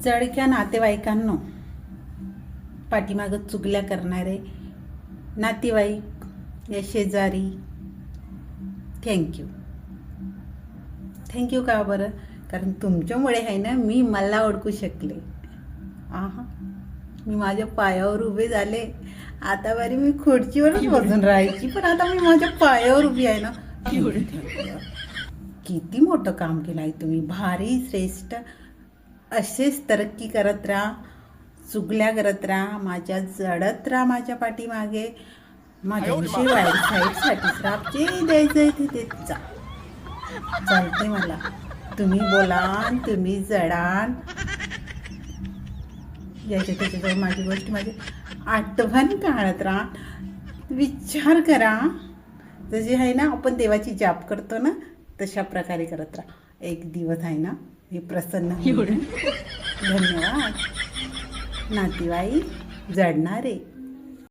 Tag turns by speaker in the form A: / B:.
A: जडक्या नातेवाईकांनो, पाठीमागं चुगल्या करणारे नातेवाईक या शेजारी, थँक्यू. थँक्यू का बरं? कारण तुमच्यामुळे आहे ना मी मला ओळखू शकले. आहा, मी माझ्या पायावर उभे झाले. आता बरी मी खुर्चीवरच बसून राहायची, पण आता मी माझ्या पायावर उभी आहे ना. किती मोठं काम केलं आहे तुम्ही, भारी श्रेष्ठ. असेच तरक्की करत राहा, चुगल्या करत राहा, माझ्या जडत राहा माझ्या पाठीमागे. माझ्याविषयी वाईट साईडसाठी श्राप जे द्यायचं आहे ते देत जा. चालते मला. तुम्ही बोलान, तुम्ही जडान, याच्या त्याच्याजवळ माझी गोष्ट माझी आठवण काढत राहा. विचार करा, जशी आहे ना आपण देवाची जाप करतो ना तशा प्रकारे करत राहा. एक दिवस आहे ना मी प्रसन्न होईल. धन्यवाद. नातेवाईक जडणारे.